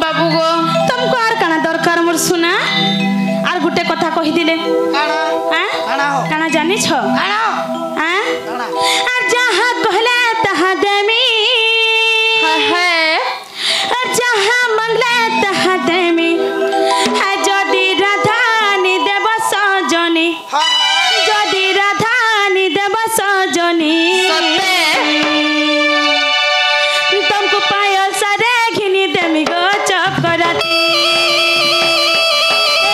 बाबू गो तुमको आर काना दरकार मोर सुना आर गुटे कथा कहि दिले काना हां काना हो काना जानि छ काना हां काना आ जहां कहले तहां देमी है और जहां मंगले तहां देमी है जदि राधानी देव सजनी हां जदि राधानी देव सजनी तुमको पायल सारे घिनी देमी गो चकराती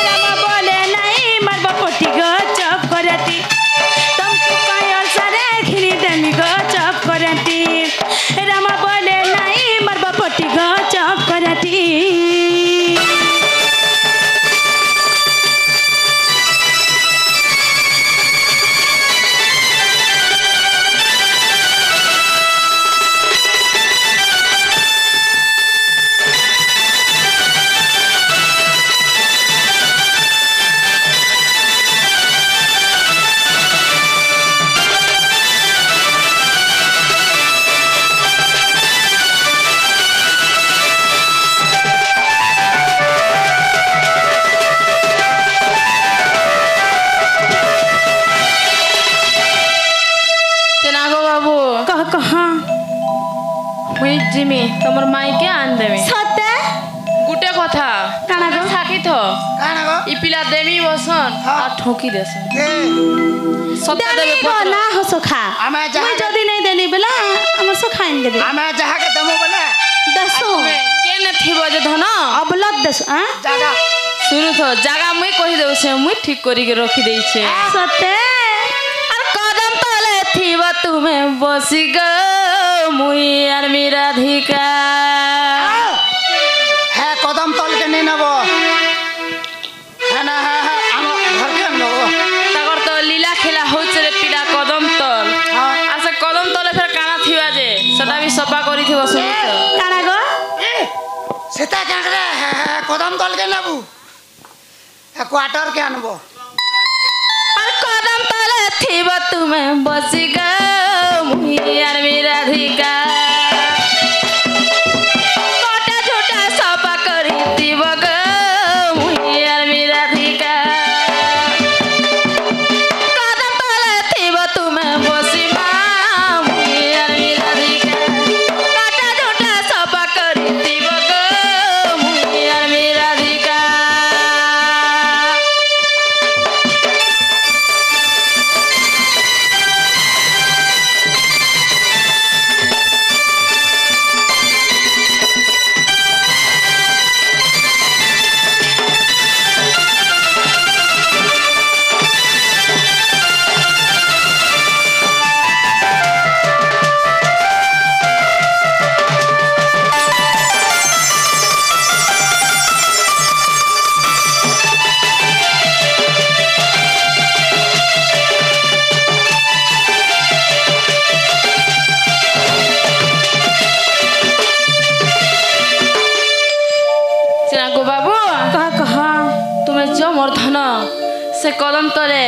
रामा बोले नहीं मरबा पोटी गो चकराती तुमको पायल सारे घिनी देमी गो चकराती रामा बोले नहीं मरबा पोटी गो चकराती जिमी तमर माई के आन देमी सते गुटे कथा काना गो साकी थो काना गो इ पिला देमी बसन आ ठोकी देस के सत्य देबे देनी गो पत्र ना हो सखा आमे मैं जहा जदी नहीं देनी बेला हमर सो खाइन देबे आमे जहा के दमो बोले दसो के न थिबो जे धन अबलत दस हां जागा सुनु थो जागा मुई कहि देउ से मुई ठीक करी के रखी देई छे सते और कदम तले थिबो तुमे बसी गो मुई आर मेरा राधिका है कदम तल के नहीं नबो है ना है आनो घर के नबो तगर तो लीला खेला होछ रे पिला कदम तल हां आ से कदम तले फेर काना थिबा जे सदा भी सफा करी थिबो सुनु थो काना गो सीता कांगरे है कदम तल के नबू है क्वार्टर के अनबो और कदम तले थिबो तुमे बसी गो मुई आर मेरा राधिका कोटा छोटा सफा करी थिबो गो मुई आर मेरा राधिका कदम तले थिबो तुमे बसी मा मुई आर मेरा राधिका कोटा छोटा सफा करी थिबो गो मुई आर मेरा राधिका चिरागो बाबू कह तुम्हें जो मोर धन से कदम तले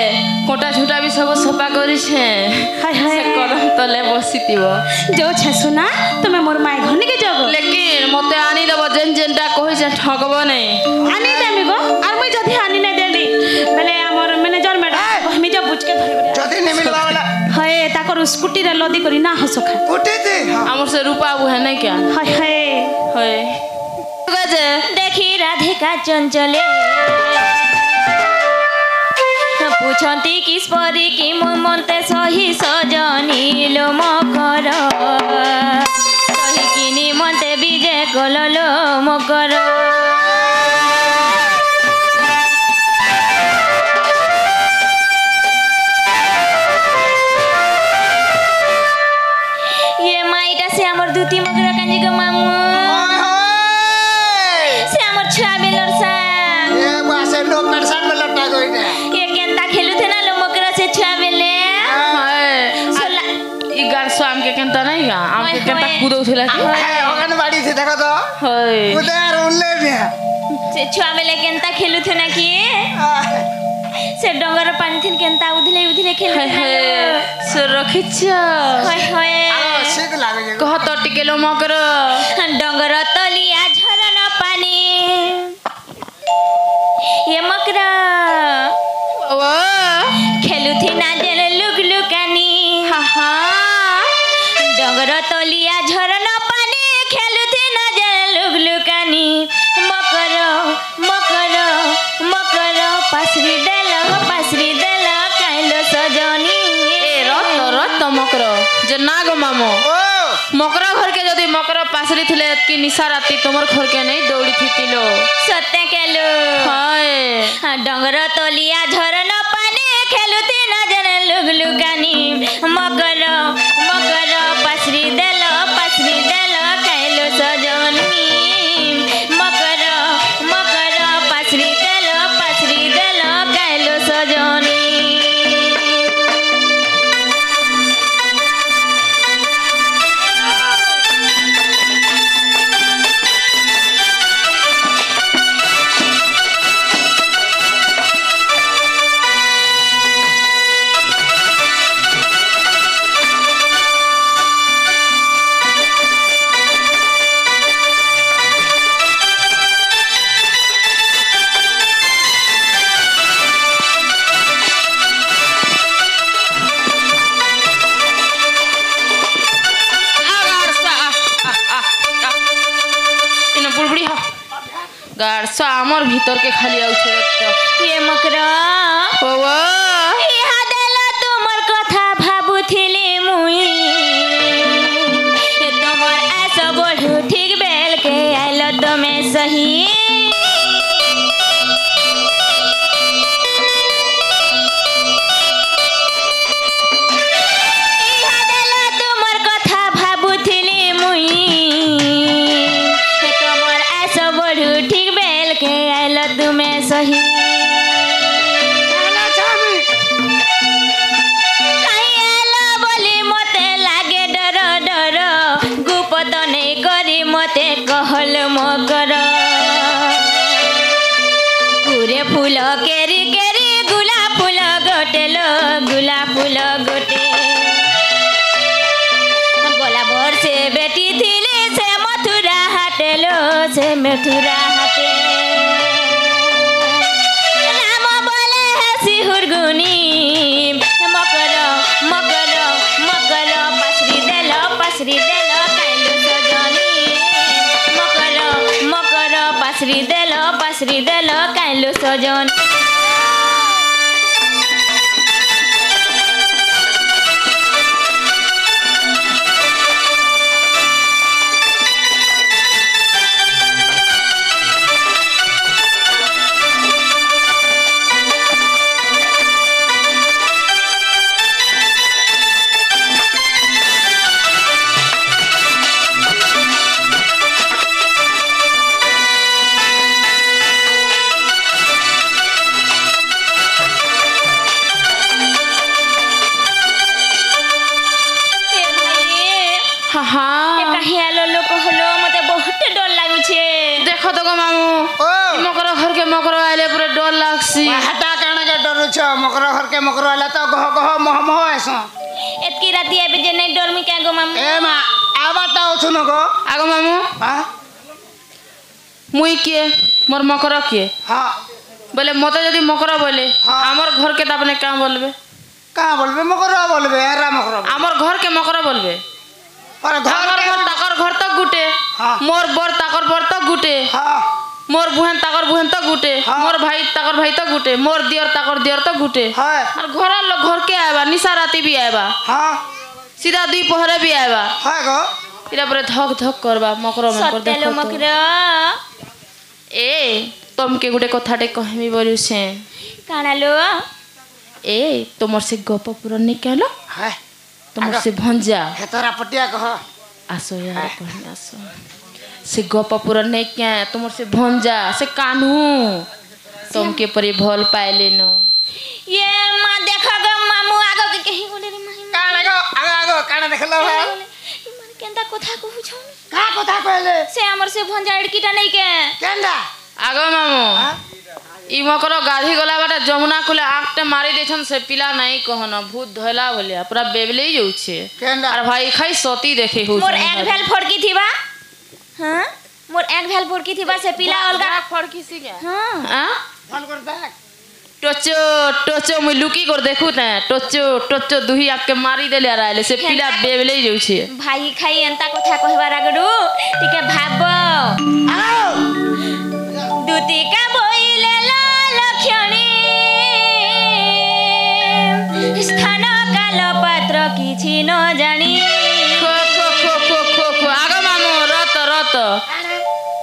कोटा झूटा भी सब सफा करी छे हाय हाय से कदम तले बसितिबो जो छे सुना तुमे मोर माई घनी के जगो लेकिन मते आनी देबो जेन जेनटा कहि जे ठगबो नहीं आनी देमी गो आर मुई जदी आनी नहीं देली बेले हमर मैनेजर मैडम हमी जब बुझ के धरि जदी नहीं मिलबा वाला हाय ताकर स्कूटी रे लदी करी ना हो सखा उठी थी हमर से रूपा वो है नहीं क्या हाय हाय होय गजे देखी राधिका चंचले पूछती किस परी की ममते सही सजनी लो मकर सही की निमते विजय कललो मकर ये माईटा से हमर दूती मकर कांजी को मामू से हमर छुआ बेलर सा ये वासे लोग नरसान में लटका गई ने ये केंता खेलु थे ना लो मकर से छुआ बेले हाय ई गार स्वाम के केनता नहीं गा आम के केनता कूदो थिला की है अंगनवाड़ी से देखो तो होय उधर उल्ले में से छुआ बेले केंता खेलु थे ना कि से डंगर पानी थिन केंता उधले उधले खेलु हाय थे ना हाय से रखिछ हाय हाय शीत लागे कह तो टिके लो मकर डंगर तलिया झरना मामो ओ मकर घर के जदि मकर पासरी थिले कि निशा राती तुमर घर के नहीं दौड़ी थी तिलो सत्य केलु हाय डंगर तलिया झरन पानी खेलुती न जन लुगलुकानी मकर मकर पासरी देल कैलो सजनी मकर मकर पासरी देल कैलो सजनी गारसा आमर भीतर के खाली आउछे देखतो ये मकरा ओवा इहा देला तुमर कथा भाबुथिली मुई ए तुमर ऐसा बढ़ू ठीक बेल के आइलो तमे सही इहा देला तुमर कथा भाबुथिली मुई ए तुमर ऐसा बढ़ू ठीक बेल के आइलो तुमे सही आला छामी आइलो बोली मते लागे डर डर गुपत नहीं करी मते कहल मकर कुरे फूल केरी केरी गुला फूल गोटेलो गुला फूल गोटे गोला भर से बेटी थिले से मथुरा हाटेलो से मथुरा हाटे राम बोले है सिहुर गुनी मकर मकर मकर पासरी देल कैलो सजनी मकर मकर पासरी देल कैलो सजनी हाँ हाँ कहीं आलो लोक हलो मते बहुत डर लागुछे देखो तो गो मामू ओ मकर घर के मकर आइले पूरा डर लागसी हटा काने के डरुछ मकर घर के मकर वाला तो गह गह मह मह ऐसा एतकी राती आबे जे नहीं डर मी क्या गो मामू ए मा आबाटा उछन गो आगो मामू हां मुई किए मोर मकर किए हां बोले मते जदि मकर बोले हाँ। हमर घर के तापने का बोलबे का बोलबे मकर बोलबे रा मकर हमर घर के मकर बोलबे पर घर हमर के घर ताकर घर तक गुटे हाँ। मोर बर ताकर बर तक गुटे हां मोर बुहन ताकर बुहन तक गुटे हाँ। मोर भाई ताकर भाई तक गुटे मोर दियर ताकर दियर तक गुटे हां और घर लोग घर के आएबा निशा राती भी आएबा हां सीधा दुई पहरे भी आएबा हां गो इरा पर धक धक करबा मकर में कर सत्तेलो देखो तो। मकर ए तुमके गुटे कथाटे कहमी बोलू से कानालो ए तुमर से गप पूरा नहीं कहलो हां तुमर से भंजा हे तोरा पटिया कह आसो यार कहीं आसो से गप पूरा नहीं क्या तुमर से भंजा से कान्हू तुमके परे भल पाइले न ये मां देखा ग मामू आगो के कहीं बोले रे माही काने गो आगो काने देखलो मन केंदा कथा कहू छ का कथा कहले से हमर से भंजा एडकीटा नहीं के केंदा आगो मामू हां ई मकर गाधी गला बाटा जमुना कुले आंखटे मारी देछन से पिला नहीं कहन भूत धला भलिया पूरा बेबले ही जाउछे केंदा और भाई खाई सोती देखे हो मोर एक भेल फड़की थीबा हां मोर एक भेल फड़की थीबा से पिला अलगा फड़की सी क्या हां हां फोन कर देख टोचो टोचो मुई लुकी कर देखू त टोचो टोचो दुही आके मारी देले आराले से पिला बेबले ही जाउछे भाई खाई एंता कथा कहबा रागडू टिके भाब आओ दुतिका बोइले लक्षणी स्थान काल पात्र किछि न जानी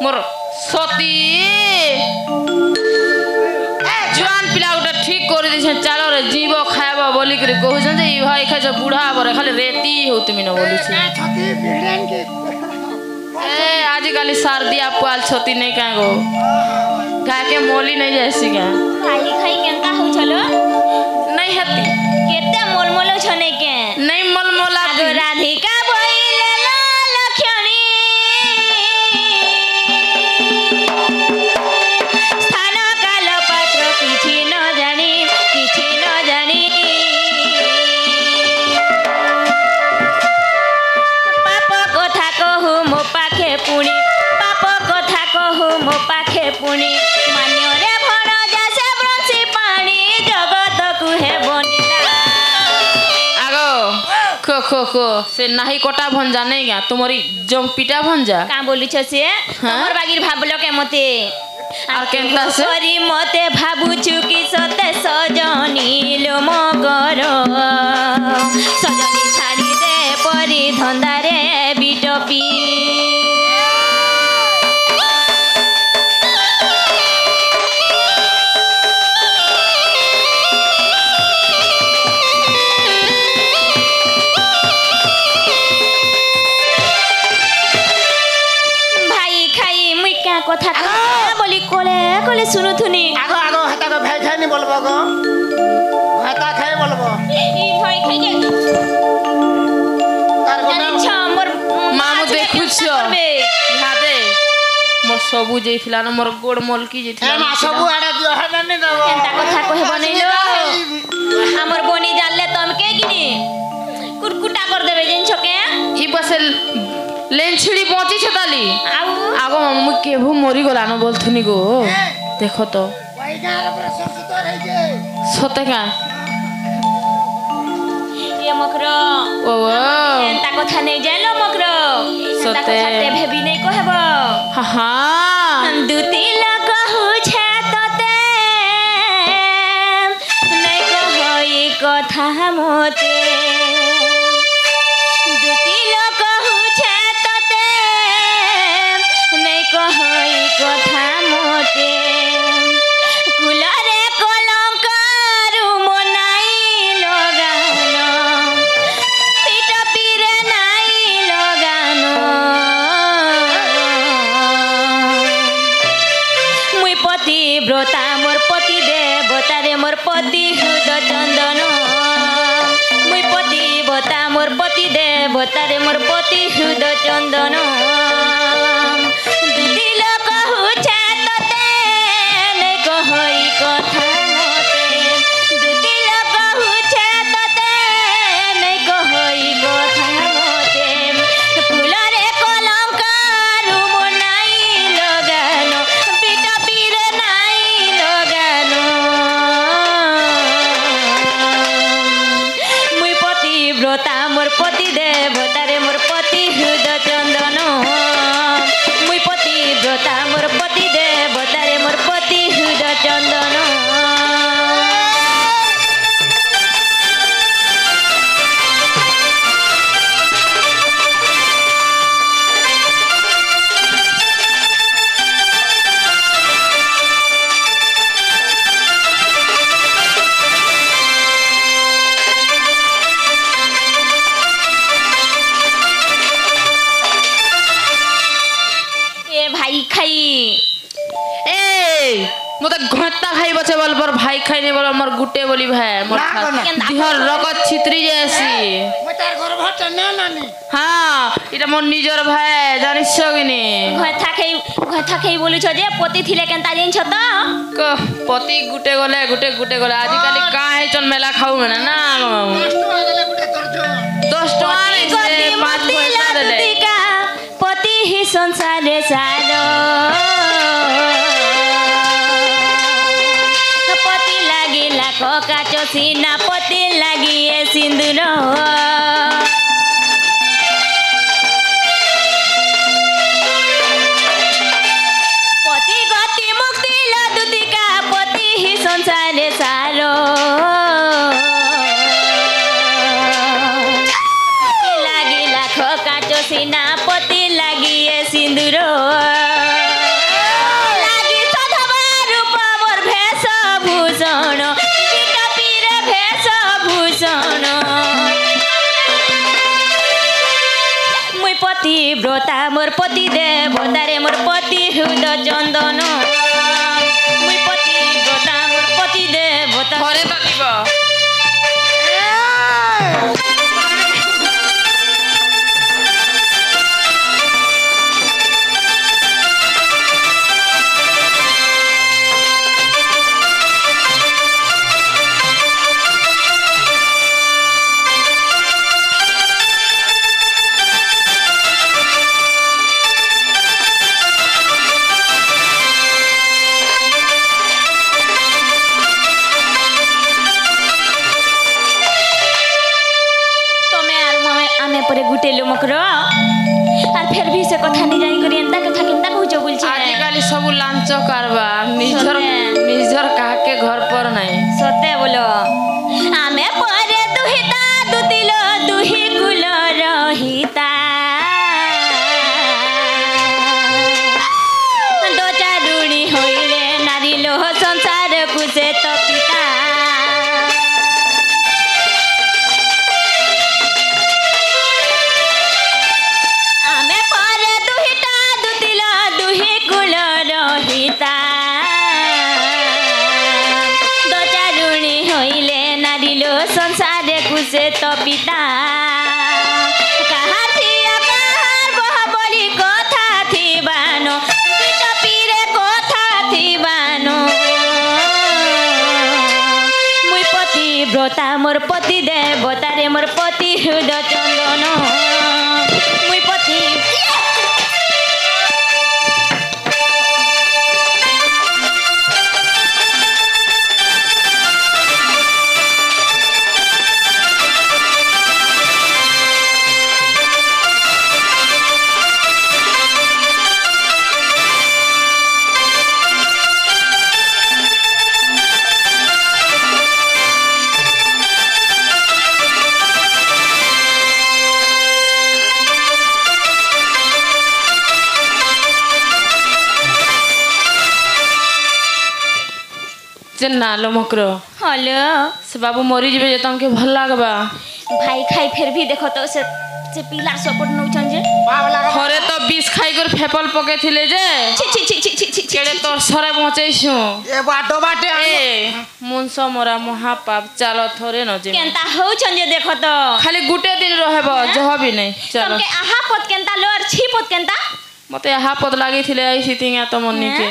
मोर सती जुआन पिला गोटे ठीक कर दी चाल रे जीव खाइब बोलिक कहूँ जे ई भाई खाइ बुढ़ा बरे खाली रेती हो तुम न बोलू ए आजिकल सारदिया पुआल छती नहीं क्या गो गाय के मोली नहीं जैसी क्या भाई खाई केनता हो चलो नहीं हती केते मोलमोलो छने के नहीं मलमला आगो राधिका बोइले लक्षणी स्थान काल पात्र किछि न जानी पाप कथा कहू मो पाखे पुणी पाप कथा कहू मो पाखे पुणी मान्यरे भण जासे ब्रंसी पानी जगत को हे बनिला आगो खो से नाही कोटा भंजा नहीं क्या तुम्हारी जम पिटा भंजा का बोलुछ से तमर बागिर भाबलो के मते और केनता से करी मते भाबुछु कि सते सजनी लो मगर सजनी छाड़ी दे परी धंदारे बिटपी কথা বলি কোলে কোলে শুনুথুনি আগো আগো হেতা গো ভাই খাই নি বলবো গো হেতা খাই বলবো ই ভাই খাই কে তার গো জানিছ মোর মামু দেখুছ ইহাদে মোর সবু যেইছিলা না মোর গোড় মলকি এ যেইছিলা মা সবু আড়া দিও হেনা নি দেব কেনটা কথা কহে বনাইলো আমার বনি জানলে তমকে কিনি কুরকুটা কর দেবে জিনছ কে ই বসেল लेन छिड़ी पहुंची छताली আউ आगो मम्मी केभू मरी गला न बोलथुनी गो देखो तो ভাই গার উপরে সসুত রই যে सते का ये मकरो ओ কেনটা কথা নেই জানো মকরো কেনটা সতে। কথা তে ভেবি নেই কহেব हा हा দুতি লোক হুছে ততে নাই কহই কথা মতে দুতি লোক হুছে ততে নাই কহই কথা মতে কুলরে কলঙ্কারু মনাই লগানো পিট পিরে নাই লগানো মুই পতিব্রতা মোর পতি দেবতারে মোর পতি হৃদ চন্দন মুই পতিব্রতা মোর পতি দেবতারে মোর পতি হৃদ চন্দন দুটি লোক হুছে ততে নাই কহই কথা মতে দুটি লোক হুছে ততে নাই কহই কথা মতে ফুলরে কলঙ্কারু মনাই লগানো পিট পিরে নাই লগানো মুই পতিব্রতা মোর পতি দেবতারে মোর পতি হৃদ চন্দন মুই পতিব্রতা মোর পতি দেবতারে মোর পতি হৃদ চন্দন ए भाई खाई ए मते घंटा खाई बचे बोल पर भाई खाई नहीं बोल मोर गुटे बोली भाई मोर ना खा गो ना। दिहर रगत छित्री जैसी মই তার ঘর ভাত না নানি हाँ इटा मोर निजर भाई जानिस किनी घथा खाई बोलुछ जे पति थिले केनता जिनछ त क पति गुटे गले आजिकाली काहे चन मेला खाऊ मेना ना मामू নষ্ট হয়ে গেলে গুটে করছো 10 टका पति से गति 5 मति पैसा देले लागतिका पति ही संसारे सारो पति लागिला ककाचो सीना पति लागि ए सिंदूर पति गति मुक्ति लदुतिका पति ही संसारे सारो पति लागि लाख काचो सीना पति लागि ए सिंदूर পতিব্রতা মোর পতি দেবতারে মোর পতি হৃদ চন্দন মুই পতিব্রতা মোর পতি দেবতা ঘরে তো দিব परे गुटेलो मकरो और फिर भी से कथा नहीं जानी करी एंता कथा केंता कहूचो बोलछे आजिकाली सब लांच करबा निजर काके घर पर नहीं सते बोलो आमे परे दुहिता दुतिलो दुहि कुल रहिता दो चारुणी होइले नारी लो संसार कुसे तपिता संसारे कुसे तो पिता कहा थी कहार बह बोली कथा थी बानो पीरे कथा थी बानो मुई पतिव्रता मोर पति देवतारे मोर पति हृदय चंदन मुई पति नालो मकरो हेलो से बाबू मरी जबे जे तमके भल लागबा भाई खाई फिर भी देखो तो से पीला सपोर्ट नउछन जे घरे तो 20 खाई कर फेपल पके थिले जे छी छी छी छी छी छी केड़े तोर सरे पहुंचैछु ए बाटो बाटे ए मुनसो मोरा महापाप चालो थोरे न जे केंता होउछन जे देखो तो खाली गुटे दिन रहबो जह भी नहीं चलो तमके आहा पत केंता लोर छी पत केंता मते आहा पद लागी थिले आई सितिंगा तो मन्नी के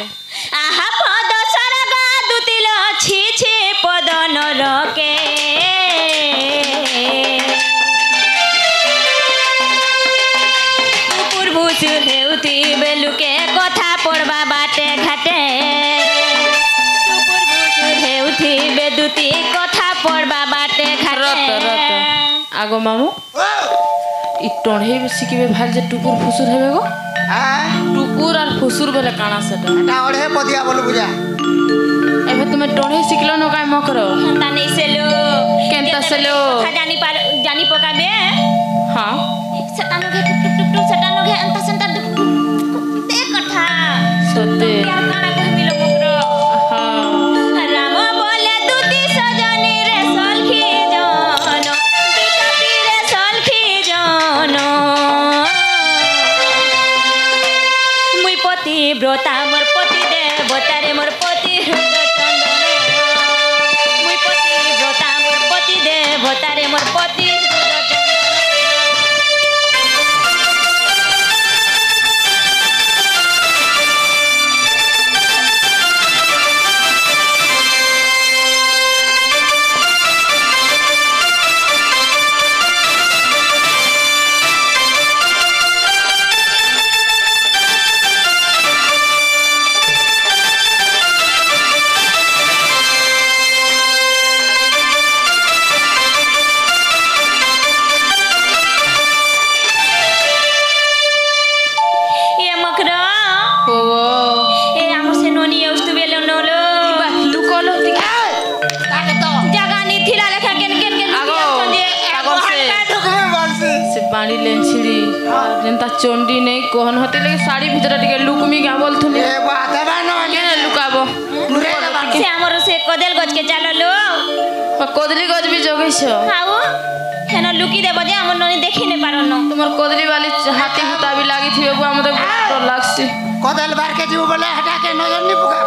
आहा पद सरगा दुतिलो छी छी पद नरके पूर्वुस हेउती बेलुके कथा पड़बा बाटे घाटे पूर्वुस हेउती बेदुती कथा पड़बा बाटे घाटे रत आगो मामू इ टोढे सिकिबे भाल जे टुकुर फुसुर हेबे गो टुकुर और फुसुर बेले काना सेटा एटा ओढ़े पदिया बोल बुझा एबे तुमे टोढे सिखलो न काय मकरो केंता नहीं सेलो केंता सेलो कथा जानी पकाबे हां सटानो घे टुक टुक टुक सटानो घे अंता संता ते कथा सते क्या काना कह मिलो मकरो हां राम बोले दुती सजनी रे सलखी जानो बिटपी रे सलखी जानो मुई पतिव्रता मोर पति देवतारे मोर पति हृदय चंदन मुई पतिव्रता मोर पति देवतारे मोर पति हृदय चंदन बाणी लेन छिड़ी जनता चंडी नहीं कोहन होते लेके साड़ी भीतर टिके लुकमी क्या बोलथुनी ए बाता बानो के लुकाबो से हमर से कदेल गज के चाललो कोदली गज भी जोगैछो हाउ হেন লুকি দেব যে আমার ননি দেখি নে পারন তোমার কদলি বালি হাতি হুতা বি লাগি থিবে গো আমাদের ডর লাগছে কদাল বারকে দিব বলে হঠাকে নজর নি পোকা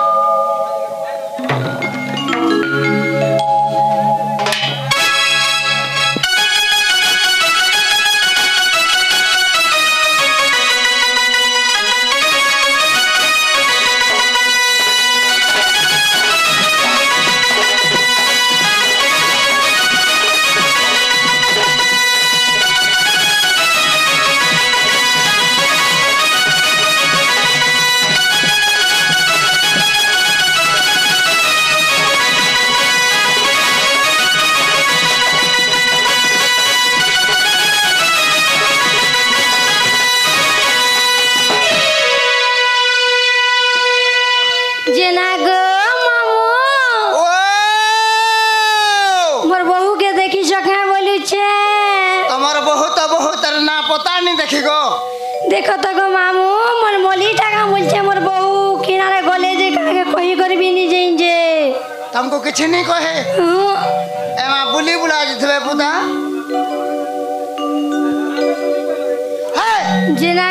जेना गो मामू ओ मोर बहू के देखी सके बोली छे তোমার বহুত বহুত না পতা নি দেখি গো देखो तो गो मामू मोर मोली टाका बोलछे मोर बहू किनारे गले जे काके कही करबी नी जे जे तुमको किछि नहीं कहे एमा बुली बुला जिथबे पुता हे जेना